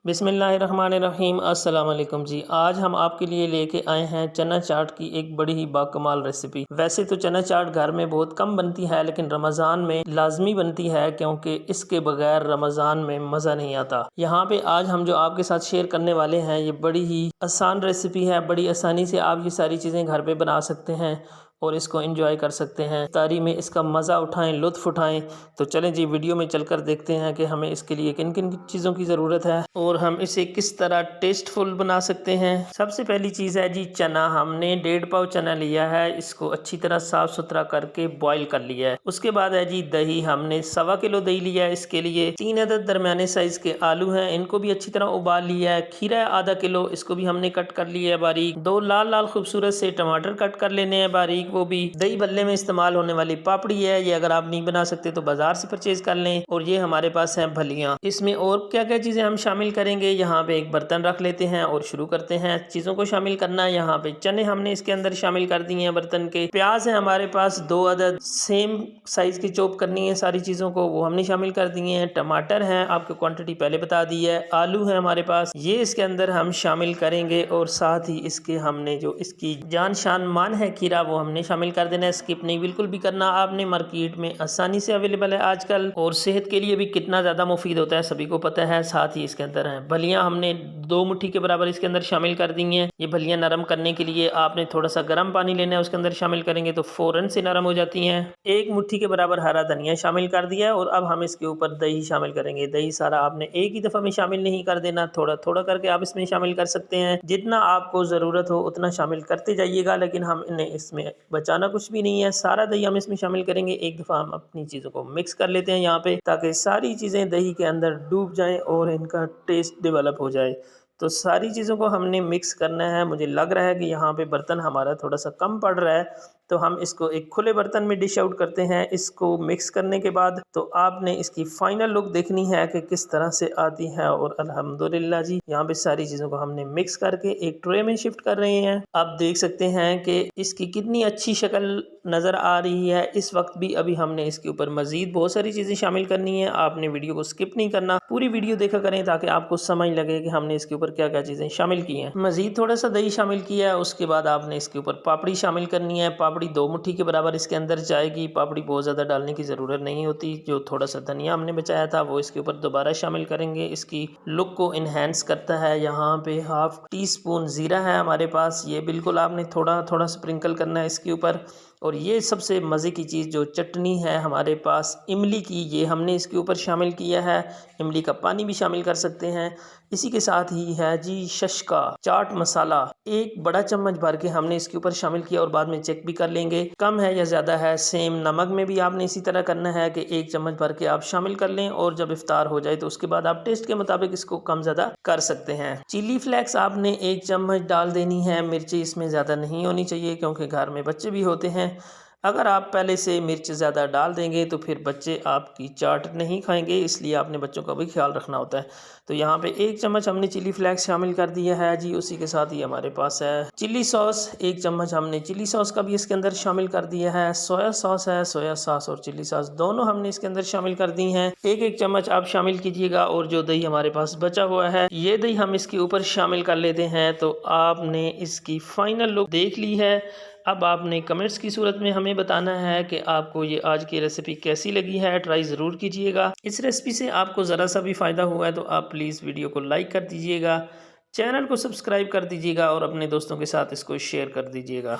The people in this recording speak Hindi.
बिस्मिल्लाहिर्रहमानिर्रहीम। अस्सलाम वालेकुम जी। आज हम आपके लिए लेके आए हैं चना चाट की एक बड़ी ही बाकमाल रेसिपी। वैसे तो चना चाट घर में बहुत कम बनती है, लेकिन रमज़ान में लाजमी बनती है क्योंकि इसके बगैर रमज़ान में मज़ा नहीं आता। यहाँ पे आज हम जो आपके साथ शेयर करने वाले हैं ये बड़ी ही आसान रेसिपी है। बड़ी आसानी से आप ये सारी चीज़ें घर पे बना सकते हैं और इसको एंजॉय कर सकते हैं। इफ्तारी में इसका मज़ा उठाएं, लुत्फ़ उठाएं। तो चलें जी, वीडियो में चलकर देखते हैं कि हमें इसके लिए किन किन चीज़ों की ज़रूरत है और हम इसे किस तरह टेस्टफुल बना सकते हैं। सबसे पहली चीज़ है जी चना। हमने 1.5 पाव चना लिया है, इसको अच्छी तरह साफ़ सुथरा करके बॉईल कर लिया है। उसके बाद है जी दही। हमने 1.25 किलो दही लिया है। इसके लिए 3 अदद दरमियाने साइज़ के आलू हैं, इनको भी अच्छी तरह उबाल लिया है। खीरा है आधा किलो, इसको भी हमने कट कर लिया है बारीक। 2 लाल लाल खूबसूरत से टमाटर कट कर लेने हैं बारीक, वो भी। दही भल्ले में इस्तेमाल होने वाली पापड़ी है, ये अगर आप नहीं बना सकते तो बाजार से परचेज कर लें। और ये हमारे पास है भलियाँ। इसमें और क्या क्या चीज़ें हम शामिल करेंगे, यहाँ पे एक बर्तन रख लेते हैं और शुरू करते हैं चीज़ों को शामिल करना। यहाँ पे चने हमने इसके अंदर शामिल कर दिए हैं बर्तन के। प्याज है हमारे पास 2 अदद, सेम साइज की चॉप करनी है सारी चीज़ों को, वो हमने शामिल कर दिए हैं। टमाटर है, आपको क्वांटिटी पहले बता दी है। आलू है हमारे पास, ये इसके अंदर हम शामिल करेंगे। और साथ ही इसके हमने जो इसकी जान शान मान है खीरा, वो हमने शामिल कर देना है। स्किप नहीं बिल्कुल भी करना आपने, मार्केट में आसानी से अवेलेबल है आजकल और सेहत के लिए भी कितना ज़्यादा मुफीद होता है सभी को पता है। साथ ही इसके अंदर है भलियाँ, हमने 2 मुट्ठी के बराबर इसके अंदर शामिल कर दी हैं। ये भलियाँ नरम करने के लिए आपने थोड़ा सा गर्म पानी लेना है, उसके अंदर शामिल करेंगे तो फ़ौरन से नरम हो जाती हैं। 1 मुट्ठी के बराबर हरा धनिया शामिल कर दिया है। और अब हम इसके ऊपर दही शामिल करेंगे। दही सारा आपने एक ही दफ़ा में शामिल नहीं कर देना, थोड़ा थोड़ा करके आप इसमें शामिल कर सकते हैं। जितना आपको ज़रूरत हो उतना शामिल करते जाइएगा, लेकिन हम इन्हें इसमें बचाना कुछ भी नहीं है। सारा दही हम इसमें शामिल करेंगे। एक दफ़ा हम अपनी चीज़ों को मिक्स कर लेते हैं यहाँ पे, ताकि सारी चीज़ें दही के अंदर डूब जाएं और इनका टेस्ट डेवलप हो जाए। तो सारी चीज़ों को हमने मिक्स करना है। मुझे लग रहा है कि यहाँ पे बर्तन हमारा थोड़ा सा कम पड़ रहा है, तो हम इसको एक खुले बर्तन में डिश आउट करते हैं। इसको मिक्स करने के बाद तो आपने इसकी फाइनल लुक देखनी है कि किस तरह से आती है। और अल्हम्दुलिल्लाह जी, यहाँ पे सारी चीज़ों को हमने मिक्स करके एक ट्रे में शिफ्ट कर रहे हैं। आप देख सकते हैं कि इसकी कितनी अच्छी शक्ल नज़र आ रही है। इस वक्त भी अभी हमने इसके ऊपर मज़ीद बहुत सारी चीज़ें शामिल करनी है। आपने वीडियो को स्किप नहीं करना, पूरी वीडियो देखा करें ताकि आपको समझ लगे कि हमने इसके ऊपर क्या क्या चीज़ें शामिल की हैं। मज़ीद थोड़ा सा दही शामिल किया है। उसके बाद आपने इसके ऊपर पापड़ी शामिल करनी है। पापड़ी 2 मुट्ठी के बराबर इसके अंदर जाएगी। पापड़ी बहुत ज़्यादा डालने की ज़रूरत नहीं होती। जो थोड़ा सा धनिया हमने बचाया था वो इसके ऊपर दोबारा शामिल करेंगे, इसकी लुक को इन्हेंस करता है। यहाँ पे 1/2 टीस्पून ज़ीरा है हमारे पास, ये बिल्कुल आपने थोड़ा थोड़ा स्प्रिंकल करना है इसके ऊपर। और ये सबसे मज़े की चीज़ जो चटनी है हमारे पास इमली की, ये हमने इसके ऊपर शामिल किया है। इमली का पानी भी शामिल कर सकते हैं। इसी के साथ ही है जी शशका चाट मसाला, 1 बड़ा चम्मच भर के हमने इसके ऊपर शामिल किया और बाद में चेक भी कर लेंगे कम है या ज़्यादा है। सेम नमक में भी आपने इसी तरह करना है कि 1 चम्मच भर के आप शामिल कर लें, और जब इफ्तार हो जाए तो उसके बाद आप टेस्ट के मुताबिक इसको कम ज़्यादा कर सकते हैं। चिली फ्लेक्स आपने 1 चम्मच डाल देनी है। मिर्ची इसमें ज़्यादा नहीं होनी चाहिए क्योंकि घर में बच्चे भी होते हैं। अगर आप पहले से मिर्च ज़्यादा डाल देंगे तो फिर बच्चे आपकी चाट नहीं खाएंगे, इसलिए आपने बच्चों का भी ख्याल रखना होता है। तो यहाँ पे 1 चम्मच हमने चिली फ्लेक्स शामिल कर दिया है जी। उसी के साथ ही हमारे पास है चिली सॉस, 1 चम्मच हमने चिली सॉस का भी इसके अंदर शामिल कर दिया है। सोया सॉस है, सोया सॉस और चिली सॉस दोनों हमने इसके अंदर शामिल कर दी हैं। 1-1 चम्मच आप शामिल कीजिएगा। और जो दही हमारे पास बचा हुआ है, ये दही हम इसके ऊपर शामिल कर लेते हैं। तो आपने इसकी फाइनल लुक देख ली है। अब आपने कमेंट्स की सूरत में हमें बताना है कि आपको ये आज की रेसिपी कैसी लगी है। ट्राई ज़रूर कीजिएगा। इस रेसिपी से आपको ज़रा सा भी फ़ायदा हुआ है तो आप प्लीज़ वीडियो को लाइक कर दीजिएगा, चैनल को सब्सक्राइब कर दीजिएगा और अपने दोस्तों के साथ इसको शेयर कर दीजिएगा।